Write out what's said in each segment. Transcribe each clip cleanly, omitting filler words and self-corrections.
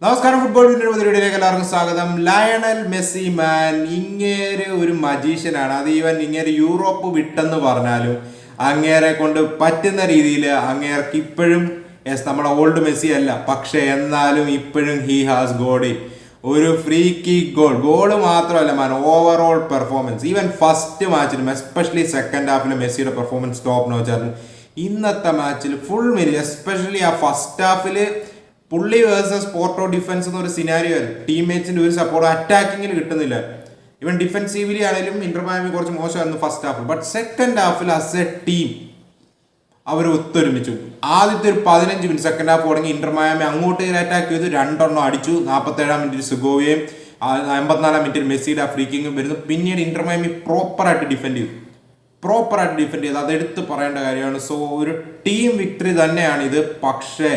നമസ്കാരം. ഫുട്ബോൾ വീഡിയോയിലേക്ക് എല്ലാവർക്കും സ്വാഗതം. ലയണൽ മെസ്സി മാൻ ഇങ്ങേര് ഒരു മജീഷ്യനാണ്. അത് ഇങ്ങേര് യൂറോപ്പ് വിട്ടെന്ന് പറഞ്ഞാലും അങ്ങേരെ കൊണ്ട് പറ്റുന്ന രീതിയിൽ അങ്ങേർക്ക് ഇപ്പോഴും നമ്മുടെ ഓൾഡ് മെസ്സി അല്ല, പക്ഷെ എന്നാലും ഇപ്പോഴും ഹി ഹാസ് ഗോഡ് ഇറ്റ്. ഒരു ഫ്രീ കിക്ക് ഗോൾ മാത്രമല്ല man, overall performance. Even first മാച്ചിലും എസ്പെഷ്യലി സെക്കൻഡ് ഹാഫിലെ മെസ്സിയുടെ പെർഫോമൻസ് ടോപ്പ് നോച്ചായിരുന്നു. ഇന്നത്തെ മാച്ചിൽ ഫുൾ മിനി, എസ്പെഷ്യലി ആ ഫസ്റ്റ് ഹാഫിൽ പുള്ളി വേഴ്സസ് പോർട്ടോ ഡിഫൻസ് എന്നൊരു സിനാരിയോ ആയിരുന്നു. ടീംമേറ്റ്സിന്റെ ഒരു സപ്പോർട്ട് അറ്റാക്കിങ്ങിൽ കിട്ടുന്നില്ല. ഇവൻ ഡിഫൻസീവ്ലി ആണെങ്കിലും ഇന്റർ മയാമി കുറച്ച് മോശമായിരുന്നു first Hafil. But second Hafil as A team അവർ ഒത്തൊരുമിച്ചു. ആദ്യത്തെ ഒരു 15 മിനിറ്റ് സെക്കൻഡ് ഹാഫ് തുടങ്ങി ഇന്റർ മയാമി അങ്ങോട്ട് അറ്റാക്ക് ചെയ്തു, 2 അടിച്ചു. 47-ാം മിനിറ്റിൽ സുഗോവയും 54-ാം മിനിറ്റിൽ മെസ്സിയുടെ ഫ്രീ കിക്കും വരുന്നു. പിന്നീട് ഇന്റർ മയാമി പ്രോപ്പറായിട്ട് ഡിഫെൻഡ് ചെയ്തു. അതെടുത്ത് പറയേണ്ട കാര്യമാണ്. സോ ഒരു ടീം വിക്ടറി തന്നെയാണ് ഇത്. പക്ഷേ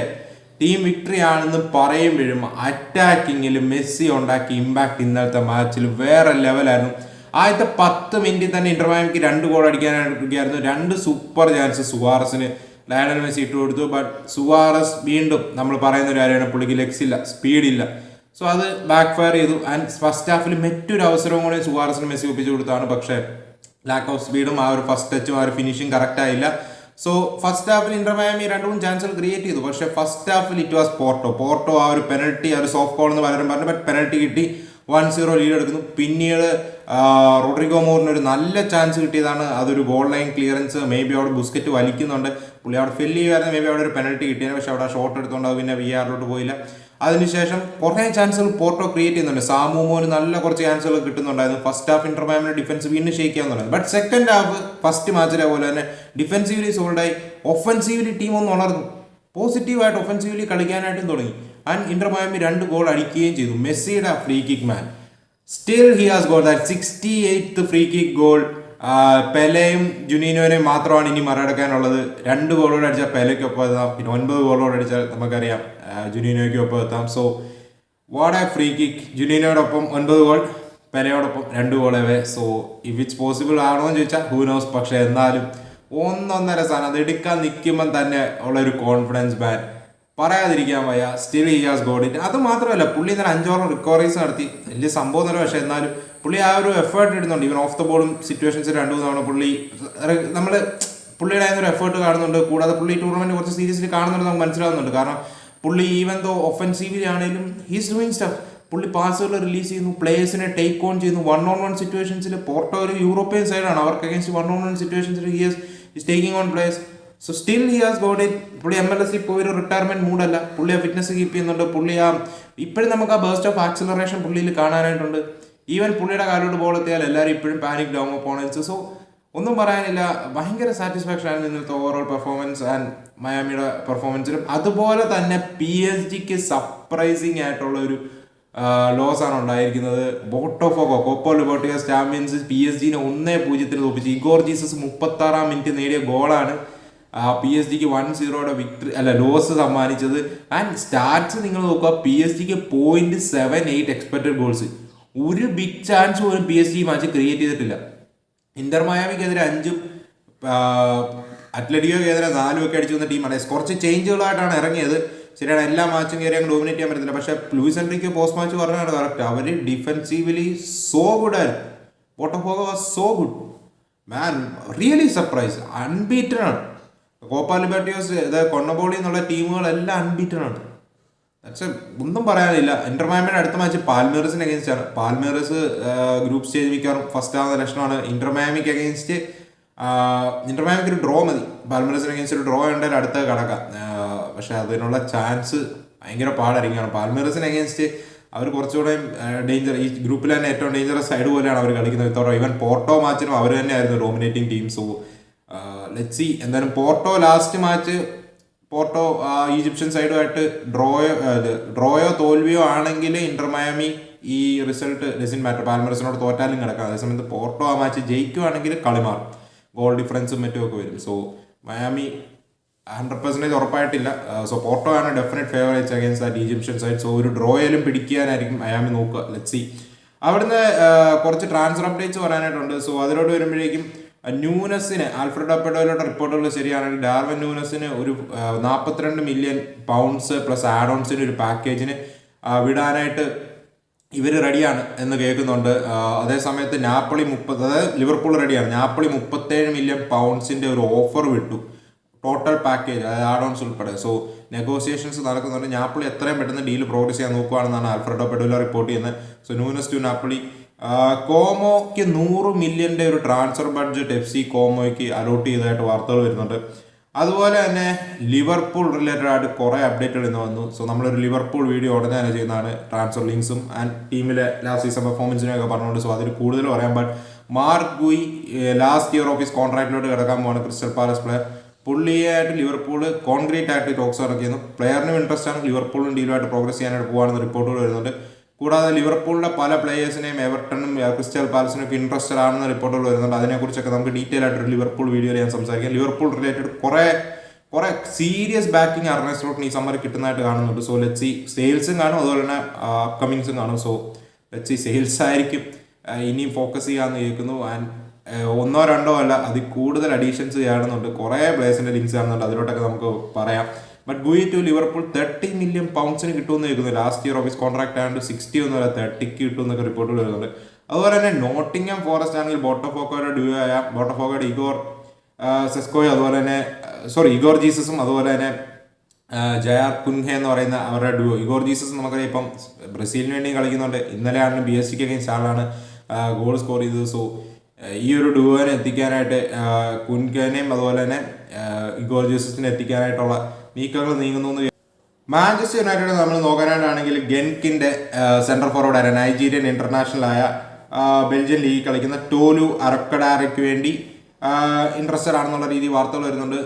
ടീം വിക്ടറി ആണെന്ന് പറയുമ്പോഴും അറ്റാക്കിങ്ങിൽ മെസ്സി ഉണ്ടാക്കിയ ഇമ്പാക്ട് ഇന്നലത്തെ മാച്ചിൽ വേറെ ലെവലായിരുന്നു. ആദ്യത്തെ 10 മിനിറ്റിൽ തന്നെ ഇന്റർ മയാമിക്ക് 2 ഗോൾ അടിക്കാനായിരുന്നു. 2 സൂപ്പർ ചാൻസ് സുവാറസിന് ലയണൽ മെസ്സി ഇട്ട് കൊടുത്തു. ബട്ട് സുവാറസ് വീണ്ടും നമ്മൾ പറയുന്ന ഒരു കാര്യമാണ്, പുള്ളിക്ക് ലെഗ്സ് ഇല്ല, സ്പീഡില്ല. സോ അത് ബാക്ക് ഫയർ ചെയ്തു. ആൻഡ് ഫസ്റ്റ് ഹാഫിൽ മറ്റൊരു അവസരവും കൂടെ സുവാറസിന് മെസ്സി ഒപ്പിച്ചു കൊടുത്താണ്. പക്ഷേ ലാക്ക് ഓഫ് സ്പീഡും ആ ഒരു ഫസ്റ്റ് ടച്ചും ആ ഒരു ഫിനിഷിങ് കറക്റ്റ് ആയില്ല. സോ ഫസ്റ്റ് ഹാഫിൽ ഇന്റർ മയാമി 2 ചാൻസുകൾ ക്രിയേറ്റ് ചെയ്തു. പക്ഷേ first Hafil it was Porto ആ ഒരു പെനൽറ്റി, ആ ഒരു സോഫ്റ്റ് കോൾ എന്ന് പലരും പറഞ്ഞു. ബട്ട് പെനൽറ്റി കിട്ടി, 1-0 ലീഡ് എടുക്കുന്നു. പിന്നീട് റോഡ്രിഗോ മോറിന് ഒരു നല്ല ചാൻസ് കിട്ടിയതാണ്. അതൊരു goal line clearance. May be അവിടെ ബുസ്കറ്റ് വലിക്കുന്നുണ്ട്, പുള്ളി അവിടെ ഫില്ല് ചെയ്യുമായിരുന്നു. മേ ബി അവിടെ ഒരു പെനൽറ്റി കിട്ടിയത്. പക്ഷെ അവിടെ ഷോട്ട് എടുത്തുകൊണ്ട് പിന്നെ VAR പോയില്ല. അതിനുശേഷം കുറേ ചാൻസുകൾ പോർട്ടോ ക്രിയേറ്റ് ചെയ്യുന്നുണ്ട്. സാമൂമോന് നല്ല കുറച്ച് ചാൻസുകൾ കിട്ടുന്നുണ്ടായിരുന്നു. ഫസ്റ്റ് ഹാഫ് ഇന്റർ മയാമിയുടെ ഡിഫൻസ് വീണ്ടും ഷേക്ക് ചെയ്യാന്നുണ്ടായിരുന്നു. ബട്ട് സെക്കൻഡ് ഹാഫ് ഫസ്റ്റ് മാച്ചിലെ പോലെ തന്നെ ഡിഫൻസീവ്ലി സോൾഡായി, ഒഫൻസീവ്ലി ടീം ഒന്ന് ഉണർന്നു, പോസിറ്റീവായിട്ട് ഒഫൻസീവ്ലി കളിക്കാനായിട്ടും തുടങ്ങി. ആൻഡ് ഇന്റർ മയാമി 2 ഗോൾ അടിക്കുകയും ചെയ്തു. മെസ്സിയുടെ free kick man still he has goal that 68th free kick goal. പെലെയും ജുനീനോനെയും മാത്രമാണ് ഇനി മറികടക്കാനുള്ളത്. 2 ഗോളോട് അടിച്ചാൽ പെലയ്ക്കൊപ്പം എത്താം, പിന്നെ 9 ഗോളോട് അടിച്ചാൽ നമുക്കറിയാം ജുനീനോയ്ക്കൊപ്പം എത്താം. So what a free kick. ജുനീനോടൊപ്പം 9 ഗോൾ, പെലയോടൊപ്പം 2 ഗോളേവേ. സോ ഇഫ് ഇറ്റ്സ് പോസിബിൾ ആണോ എന്ന് ചോദിച്ചാൽ ഹൂ നോസ്. പക്ഷെ എന്നാലും 1-1.5 സാധനം അത് എടുക്കാൻ നിൽക്കുമ്പം തന്നെ ഉള്ളൊരു കോൺഫിഡൻസ് ബാൻ പറയാതിരിക്കാൻ വയ്യ. Still he has got it. അത് മാത്രമല്ല, പുള്ളി ഇന്നലെ 5 റിക്കവറീസ് നടത്തി. വലിയ സംഭവം തന്നെ, പക്ഷേ എന്നാലും പുള്ളി ആ ഒരു എഫേർട്ട് ഇടുന്നുണ്ട്. ഈവൻ ഓഫ് ദ ബോളും സിറ്റുവേഷൻസ് 2 തവണ പുള്ളി നമ്മൾ പുള്ളിയുടെ ഒരു എഫേർട്ട് കാണുന്നുണ്ട്. കൂടാതെ പുള്ളി ടൂർണമെന്റ് കുറച്ച് സീരിയസ്ലി കാണുന്നുണ്ട്, നമുക്ക് മനസ്സിലാവുന്നുണ്ട്. കാരണം പുള്ളി ഈവൻ ദോ ഒഫൻസീവ്ലി ആണെങ്കിലും ഹീസ് ഡൂയിങ് സ്റ്റഫ്. പുള്ളി പാസുകൾ റിലീസ് ചെയ്യുന്നു, പ്ലേയേഴ്സിനെ ടേക്ക് ഓൺ ചെയ്യുന്നു. 1-on-1 സിറ്റുവേഷൻസിൽ പോർട്ടോ ഒരു യൂറോപ്യൻ സൈഡാണ്, അവർക്ക് അഗേൻസ്റ്റ് 1-on-1 സിറ്റുവേഷൻസിൽ he is taking on players. So still he has got it. പുള്ളി MLS ഇപ്പോൾ ഒരു റിട്ടയർമെന്റ് മൂഡല്ല, പുള്ളി ആ ഫിറ്റ്നസ് കീപ്പ് ചെയ്യുന്നുണ്ട്. പുള്ളി ഇപ്പോഴും നമുക്ക് ആ ബേസ്റ്റ് ഓഫ് ആക്സിലറേഷൻ പുള്ളിയിൽ കാണാനായിട്ടുണ്ട്. ഈവൻ പുള്ളിയുടെ കാലോട്ട് ബോൾ എത്തിയാൽ എല്ലാവരും ഇപ്പോഴും പാനിക് ഡൗൺ ഓപ്പോണൻസ്. സോ ഒന്നും പറയാനില്ല, ഭയങ്കര സാറ്റിസ്ഫാക്ഷൻ ആണ് ഇന്നത്തെ ഓവറോൾ പെർഫോമൻസ് ആൻഡ് മയാമിയുടെ പെർഫോമൻസിലും. അതുപോലെ തന്നെ PSG സർപ്രൈസിങ് ആയിട്ടുള്ള ഒരു ലോസ് ആണ് ഉണ്ടായിരിക്കുന്നത്. ബോട്ടോഫോഗോ കോപ്പ ലിബർട്ടഡോസ് ചാമ്പ്യൻസ് PSG-നെ 1-0 തോപ്പിച്ച്. ഇഗോർ ജീസസ് 36-ാം മിനിറ്റ് നേടിയ ഗോളാണ് PSG-ക്ക് 1-0 വിക്ടറി ലോസ് സമ്മാനിച്ചത്. ആൻഡ് സ്റ്റാറ്റ്സ് നിങ്ങൾ നോക്കുക, PSG-ക്ക് 0.78 എക്സ്പെക്റ്റഡ് ഗോൾസ്. ഒരു ബിഗ് ചാൻസ് പോലും PSG മാച്ച് ക്രിയേറ്റ് ചെയ്തിട്ടില്ല. ഇന്റർ മയാമിക്കെതിരെ 5, അത്ലറ്റിക്കോക്കെതിരെ 4 ഒക്കെ അടിച്ചു വന്ന ടീമാണ്. കുറച്ച് ചേഞ്ചുകളായിട്ടാണ് ഇറങ്ങിയത്, ശരിയാണ്. എല്ലാ മാച്ചും കയറി അങ്ങ് ഡോമിനേറ്റ് ചെയ്യാൻ പറ്റുന്നില്ല. പക്ഷേ ലൂയിസ് എൻറിക്ക് പോസ്റ്റ് മാച്ച് പറഞ്ഞാണ് കറക്റ്റ്. അവർ ഡിഫെൻസീവ്ലി സോ ഗുഡ് ആയിരുന്നു. Botafogo was so good man, really surprise. Unbeaten ആണ്. കോപ്പ ലിബർട്ടഡോസ്, കൊണ്ണബോളി എന്നുള്ള ടീമുകളെല്ലാം അൺബീറ്റഡ് ആണ്. ഒന്നും പറയാനില്ല. ഇന്റർ മയാമിയുടെ അടുത്ത മാച്ച് പാൽമേറസിന് അഗേൻസ്റ്റ് ആണ്. പാൽമേറസ് ഗ്രൂപ്പ് സ്റ്റേജ് മിക്കവാറും ഫസ്റ്റ് ആവുന്ന ലക്ഷണമാണ്. ഇന്റർ മയാമിക്ക് അഗേൻസ്റ്റ് ഇന്റർ മയാമിക്ക് ഒരു ഡ്രോ മതി. പാൽമേറസിന് അഗേൻസ്റ്റ് ഒരു ഡ്രോ ഉണ്ടെങ്കിൽ അടുത്ത കടക്കാം. പക്ഷെ അതിനുള്ള ചാൻസ് ഭയങ്കര പാടായിരിക്കുകയാണ്. പാൽമേറസിന് അഗേൻസ്റ്റ് അവർ കുറച്ചുകൂടെ ഡേഞ്ചർ, ഈ ഗ്രൂപ്പിൽ തന്നെ ഏറ്റവും ഡേഞ്ചറസ് സൈഡ് പോലെയാണ് അവർ കളിക്കുന്നത്. ഈവൻ പോർട്ടോ മാച്ചിനും അവർ തന്നെയായിരുന്നു dominating team. So let's see. എന്തായാലും ലാസ്റ്റ് മാച്ച് പോർട്ടോ ഈജിപ്ഷ്യൻ സൈഡുമായിട്ട് ഡ്രോയോ തോൽവിയോ ആണെങ്കിൽ ഇന്റർ മയാമി ഈ റിസൾട്ട് ഡസൻ മാറ്റർ, പാൽമേറസിനോട് തോറ്റാലും കിടക്കാം. അതേസമയത്ത് പോർട്ടോ ആ മാച്ച് ജയിക്കുവാണെങ്കിൽ കളി മാറും, ഗോൾ ഡിഫറൻസും മറ്റുമൊക്കെ വരും. സോ മയാമി 100% ഉറപ്പായിട്ടില്ല. സോ പോർട്ടോ ആണ് definite favourites against that Egyptian side. So ഒരു ഡ്രോയിലും പിടിക്കാനായിരിക്കും മയാമി നോക്കുക. Let's see. അവിടുന്ന് കുറച്ച് ട്രാൻസ്ഫർ അപ്ഡേറ്റ്സ് പറയാനായിട്ടുണ്ട്. സോ അതിലോട്ട് വരുമ്പോഴേക്കും ന്യൂനസിന്, ആൽഫ്രഡോ പെഡോയിലോട്ട് റിപ്പോർട്ടുകൾ ശരിയാണെങ്കിൽ ഡാർവിൻ ന്യൂനസിന് ഒരു 42 മില്യൺ പൗണ്ട്സ് പ്ലസ് ആഡ് ഓൺസിന് ഒരു പാക്കേജിന് വിടാനായിട്ട് ഇവർ റെഡിയാണ് എന്ന് കേൾക്കുന്നുണ്ട്. അതേസമയത്ത് നാപ്പളി അതായത് ലിവർപൂൾ റെഡിയാണ്. നാപ്പളി 37 മില്യൺ പൗണ്ട്സിൻ്റെ ഒരു ഓഫർ വിട്ടു, ടോട്ടൽ പാക്കേജ്, അതായത് ആഡ് ഓൺസ് ഉൾപ്പെടെ. സോ നെഗോസിയേഷൻസ് നടക്കുന്നുണ്ട്. നാപ്പളി എത്രയും പെട്ടെന്ന് ഡീൽ പ്രോഗ്രസ് ചെയ്യാൻ നോക്കുകയാണെന്നാണ് ആൽഫ്രെഡോ പെഡുല റിപ്പോർട്ട് ചെയ്യുന്നത്. So Nunez to Napoli. കോമോയ്ക്ക് 100 മില്യൻ്റെ ഒരു ട്രാൻസ്ഫർ ബഡ്ജറ്റ് FC കോമോയ്ക്ക് അലോട്ട് ചെയ്തതായിട്ട് വാർത്തകൾ വരുന്നുണ്ട്. അതുപോലെ തന്നെ ലിവർപൂൾ റിലേറ്റഡ് ആയിട്ട് കുറേ അപ്ഡേറ്റുകൾ ഇന്ന് വന്നു. സോ നമ്മളൊരു ലിവർപൂൾ വീഡിയോ ഉടനെ തന്നെ ചെയ്യുന്നതാണ്, ട്രാൻസ്ഫർ ലിങ്ക്സും ആൻഡ് ടീമിലെ ലാസ്റ്റ് സീസൺ പെർഫോമൻസിനെയൊക്കെ പറഞ്ഞുകൊണ്ട്. സോ അതിൽ കൂടുതൽ പറയാം. But Marc Guehi last year of his കോൺട്രാക്റ്റിലോട്ട് കിടക്കാൻ പോകുന്ന ക്രിസ്റ്റൽ പാലസ് പ്ലെയർ. പുള്ളിയായിട്ട് ലിവർപൂൾ കോൺക്രീറ്റ് ആയിട്ട് ടോക്സ് നടക്കുന്നു. പ്ലെയറിനും ഇൻട്രസ്റ്റ് ആണ്, ലിവർപൂളും ഡീലുമായിട്ട് പ്രോഗ്രസ് ചെയ്യാനായിട്ട് പോകാണെന്ന് റിപ്പോർട്ടുകൾ വരുന്നുണ്ട്. കൂടാതെ ലിവർപൂളിലെ പല പ്ലേയേഴ്സിനെയും എവർട്ടണും ക്രിസ്റ്റൽ പാലസിനും ഒക്കെ ഇൻട്രസ്റ്റഡ് ആണെന്ന് റിപ്പോർട്ടുകൾ വരുന്നുണ്ട്. അതിനെക്കുറിച്ചൊക്കെ നമുക്ക് ഡീറ്റെയിൽ ആയിട്ടൊരു ലിവർപൂൾ വീഡിയോയിൽ ഞാൻ സംസാരിക്കാം. ലിവർപൂൾ റിലേറ്റഡ് കുറേ സീരിയസ് ബാക്കിംഗ് അർണെ സ്ലോട്ടിന് ഈ സമ്മർ കിട്ടുന്നതായിട്ട് കാണുന്നുണ്ട്. സോ ലെറ്റ്സ് സീ, സെയിൽസും കാണും, അതുപോലെ തന്നെ അപ്കമിങ്സും കാണും. സോ ലെറ്റ്സ് സീ, സെയിൽസ് ആയിരിക്കും ഇനിയും ഫോക്കസ് ചെയ്യാമെന്ന് കേൾക്കുന്നു. ആൻഡ് ഒന്നോ രണ്ടോ അല്ല, അതിൽ കൂടുതൽ അഡീഷൻസ് കാണുന്നുണ്ട്. കുറേ പ്ലേയേഴ്സിൻ്റെ ലിങ്ക്സ് കാണുന്നുണ്ട്, അതിലോട്ടൊക്കെ നമുക്ക് പറയാം. ബട്ട് ഗുയി ടു ലിവർപൂൾ 30 മില്യൺ പൗണ്ട്സിന് കിട്ടുമെന്ന് കേൾക്കുന്നു. ലാസ്റ്റ് ഇയർ ഓഫീസ് കോൺട്രാക്ട് ആയതുകൊണ്ട് 60 ഒന്നുമല്ല 30ക്ക് കിട്ടുമെന്നൊക്കെ റിപ്പോർട്ടുകൾ വരുന്നുണ്ട്. അതുപോലെ തന്നെ നോട്ടിംഗ്ഹാം ഫോറസ്റ്റ് ആണെങ്കിൽ ബോട്ടഫോക്കോയുടെ ഡ്യൂ ആയ ബോട്ടഫോക്കോയുടെ ഇഗോർ സെസ്കോയും അതുപോലെ തന്നെ ഇഗോർ ജീസസും അതുപോലെ തന്നെ ജയാർ കുൻഹെ എന്ന് പറയുന്ന അവരുടെ ഡ്യൂ. ഇഗോർ ജീസസ് നമുക്കറിയാം ഇപ്പം ബ്രസീലിന് വേണ്ടി കളിക്കുന്നുണ്ട്. ഇന്നലെയാണ് BSCക്ക് അഗെയിൻസ്റ്റ് ആളാണ് ഗോൾ സ്കോർ ചെയ്തത്. സോ ഈ ഒരു ഡ്യൂവിനെ എത്തിക്കാനായിട്ട് കുൻഹേനെയും അതുപോലെ തന്നെ ഇഗോർ ജീസസിനെ എത്തിക്കാനായിട്ടുള്ള നീക്കങ്ങൾ നീങ്ങുന്നു. മാഞ്ചസ്റ്റർ യുണൈറ്റഡ് നമ്മൾ നോക്കാനായിട്ടാണെങ്കിൽ ഗെൻകിൻ്റെ സെൻട്രൽ ഫോർവേഡായ നൈജീരിയൻ ഇന്റർനാഷണൽ ആയ ബെൽജിയൻ ലീഗ് കളിക്കുന്ന ടോലു അറക്കഡാരയ്ക്ക് വേണ്ടി ഇൻട്രസ്റ്റഡ് ആണെന്നുള്ള രീതി വാർത്തകൾ വരുന്നുണ്ട്.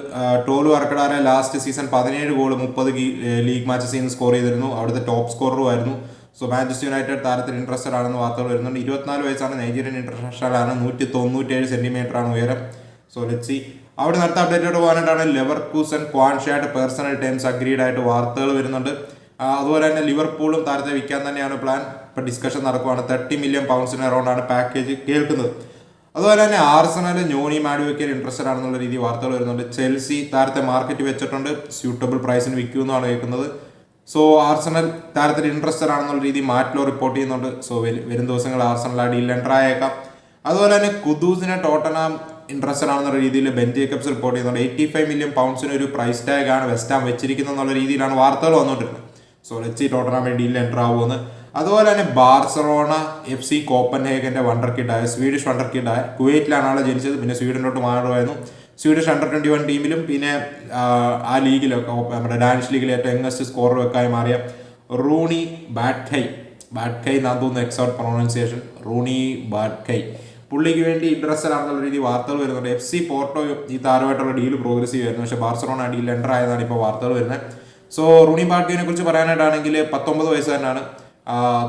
Tolu Arokodare last season 17 goal 30 league മാച്ചസിൽ സ്കോർ ചെയ്തിരുന്നു. അവിടുത്തെ ടോപ്പ് സ്കോററും ആയിരുന്നു. സോ മാഞ്ചസ്റ്റർ യുണൈറ്റഡ് താരത്തിൽ ഇൻട്രസ്റ്റഡ് ആണെന്ന് വാർത്തകൾ വരുന്നുണ്ട്. 24 വയസ്സാണ്, നൈജീരിയൻ ഇന്റർനാഷണൽ ആണ്, 197 സെന്റിമീറ്റർ ആണ് ഉയരം. So let's see. അവിടെ അടുത്ത അപ്ഡേറ്റോട് പോകാനായിട്ടാണ് ലെവർകൂസൻ ക്വാൻഷായിട്ട് പേഴ്സണൽ ടേംസ് അഗ്രീഡ് ആയിട്ട് വാർത്തകൾ വരുന്നുണ്ട്. അതുപോലെ തന്നെ ലിവർപൂളും താരത്തെ വിൽക്കാൻ തന്നെയാണ് പ്ലാൻ. ഇപ്പം ഡിസ്കഷൻ നടക്കുവാണ്. 30 മില്യൺ പൗണ്ട്സിന് അറൗണ്ടാണ് പാക്കേജ് കേൾക്കുന്നത്. അതുപോലെ തന്നെ ആർസണൽ ഞോണി മാഡുവയ്ക്കൽ ഇൻട്രസ്റ്റഡ് ആണെന്നുള്ള രീതി വാർത്തകൾ വരുന്നുണ്ട്. ചെൽസി താരത്തെ മാർക്കറ്റ് വെച്ചിട്ടുണ്ട്, സ്യൂട്ടബിൾ പ്രൈസിന് വിൽക്കുമെന്നാണ് കേൾക്കുന്നത്. സോ ആർസണൽ താരത്തിൽ ഇൻട്രസ്റ്റഡ് ആണെന്നുള്ള രീതി മാറ്റ്ലോ റിപ്പോർട്ട് ചെയ്യുന്നുണ്ട്. സോ വരും ദിവസങ്ങൾ ആർസണൽ ആ ഡീൽ എൻ്റർ ആയേക്കാം. അതുപോലെ തന്നെ കുദൂസിനെ ടോട്ടനാം ഇൻട്രസ്റ്റഡ് ആണെന്നുള്ള രീതിയിൽ ബെൻ ജേക്കബ്സ് റിപ്പോർട്ട് ചെയ്യുന്നുണ്ട്. 85 മില്യൺ പൗണ്ട്സിന് ഒരു പ്രൈസ് ടാഗ് ആണ് വെസ്റ്റാം വെച്ചിരിക്കുന്നത് എന്നുള്ള രീതിയിലാണ് വാർത്തകൾ വന്നുകൊണ്ടിരുന്നത്. So let's Tottenham deal enter ആവുമെന്ന്. അതുപോലെ തന്നെ ബാർസലോണ FC കോപ്പൻഹേഗന്റെ സ്വീഡിഷ് വണ്ടർ കിഡായ കുവൈറ്റിലാണ് ആളെ ജനിച്ചത്. പിന്നെ സ്വീഡനിലോട്ട് മാറുമായിരുന്നു. സ്വീഡിഷ് അണ്ടർ 21 ടീമിലും പിന്നെ ആ ലീഗിലൊക്കെ നമ്മുടെ ഡാനിഷ് ലീഗിലെ ഏറ്റവും യങ്ങസ്റ്റ് സ്കോറർ വെക്കായി മാറിയ റൂണി ബാഡ്കൈ എന്നാണ് തോന്നുന്നു എക്സോട്ട് പ്രൊണൗൺസിയേഷൻ, റൂണി ബാഡ്കൈ. പുള്ളിക്ക് വേണ്ടി ഇൻട്രസ്റ്റഡ് ആണെന്നുള്ള രീതി വാർത്തകൾ വരുന്നുണ്ട്. FC പോർട്ടോ ഈ താരമായിട്ടുള്ള ഡീൽ പ്രോഗ്രസ് ചെയ്യുമായിരുന്നു. പക്ഷേ ബാർസലോണ ഡീൽ എൻ്റർ ആയതാണ് ഇപ്പോൾ വാർത്തകൾ വരുന്നത്. സോ റൂണി ബാഡ്കൈനെ കുറിച്ച് പറയാനായിട്ടാണെങ്കിൽ 19 വയസ്സുകാരനാണ്.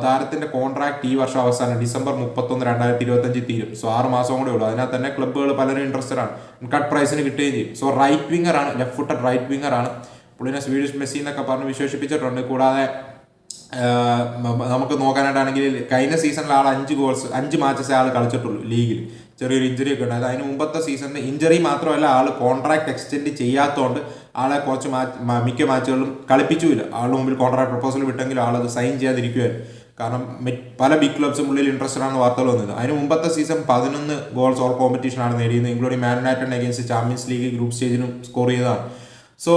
താരത്തിന്റെ കോൺട്രാക്ട് ഈ വർഷം അവസാനം ഡിസംബർ 31, 2025 തീരും. സോ 6 മാസം കൂടെ ഉള്ളൂ. അതിനകത്ത് തന്നെ ക്ലബ്ബുകൾ പലരും ഇൻട്രസ്റ്റഡ് ആണ്, കട്ട് പ്രൈസിന് കിട്ടുകയും ചെയ്യും. സോ റൈറ്റ് വിങ്ങർ ആണ്, ലെഫ്റ്റ് ഫുട്ടഡ് റൈറ്റ് വിങ്ങർ ആണ്. പുള്ളിനെ സ്വീഡിഷ് മെസ്സി എന്നൊക്കെ പറഞ്ഞ് വിശേഷിപ്പിച്ചിട്ടുണ്ട്. കൂടാതെ നമുക്ക് നോക്കാനായിട്ടാണെങ്കിൽ കഴിഞ്ഞ സീസണിൽ ആൾ 5 മാച്ചസേ ആൾ കളിച്ചിട്ടുള്ളൂ ലീഗിൽ. ചെറിയൊരു ഇഞ്ചുറി ഒക്കെ ഉണ്ടായത്. അതിന് മുമ്പത്തെ സീസണിൽ ഇഞ്ചുറി മാത്രമല്ല, ആൾ കോൺട്രാക്ട് എക്സ്റ്റെൻഡ് ചെയ്യാത്തതുകൊണ്ട് ആളെ കുറച്ച് മിക്ക മാച്ചുകളിലും കളിപ്പിച്ചില്ല. ആളുടെ മുമ്പിൽ കോൺട്രാക്ട് പ്രപ്പോസൽ വിട്ടെങ്കിലും ആളത് സൈൻ ചെയ്യാതിരിക്കുമായിരുന്നു. കാരണം പല ബിഗ് ക്ലബ്സും ഉള്ളിൽ ഇൻട്രസ്റ്റഡ് ആണ് വാർത്തകൾ വന്നത്. അതിന് മുമ്പത്തെ സീസൺ 11 ഗോൾസ് ഓൾ കോമ്പറ്റീഷനാണ് നേടിയത്, including Man United against Champions League group സ്റ്റേജിനും സ്കോർ ചെയ്തതാണ്. സോ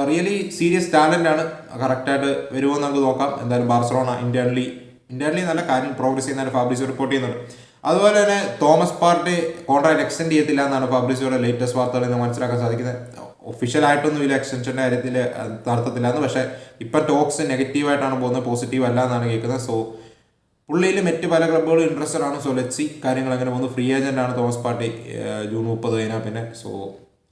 റിയലി സീരിയസ് ടാലൻ്റ് ആണ്. കറക്റ്റായിട്ട് വരുമോ എന്ന് നമുക്ക് നോക്കാം. എന്തായാലും ബാർസലോണ ഇന്റേണലി നല്ല കാര്യം പ്രോഗ്രസ് ചെയ്യുന്നതിന് ഫാബ്രിസിയോ റിപ്പോർട്ട് ചെയ്യുന്നുണ്ട്. അതുപോലെ തന്നെ തോമസ് പാർട്ടി കോൺട്രാക്ട് എക്സ്റ്റെൻഡ് ചെയ്യത്തില്ല എന്നാണ് ഫാബ്രിസിയോയുടെ ലേറ്റസ്റ്റ് വാർത്തകളിൽ നിന്ന് മനസ്സിലാക്കാൻ സാധിക്കുന്നത്. ഒഫീഷ്യലായിട്ടൊന്നും ഇതിൽ എക്സ്റ്റൻഷൻ്റെ കാര്യത്തിൽ നടത്തത്തില്ലാന്ന്. പക്ഷേ ഇപ്പം ടോക്സ് നെഗറ്റീവായിട്ടാണ് പോകുന്നത്, പോസിറ്റീവ് അല്ല എന്നാണ് കേൾക്കുന്നത്. സോ പുള്ളിയിൽ മറ്റ് പല ക്ലബ്ബുകളും ഇൻട്രസ്റ്റഡ് ആണ്. സോ ലെറ്റ്സ് സീ കാര്യങ്ങൾ എങ്ങനെ പോകുന്നു. ഫ്രീ ഏജന്റ് ആണ് തോമസ് പാർട്ടി, ജൂൺ 30 കഴിഞ്ഞാൽ പിന്നെ. So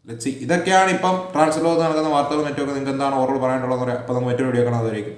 let's see. ഇതൊക്കെയാണ് ഇപ്പം ട്രാൻസ്ഫർ നടക്കുന്ന വാർത്തകൾ. മറ്റൊക്കെ നിങ്ങൾക്ക് എന്താണ് ഓവറോൾ പറയാനുള്ളതെന്ന് പറയാം. അപ്പോൾ നമുക്ക് മറ്റൊരു വീഡിയോ കാണാം. അതുവരേക്കും.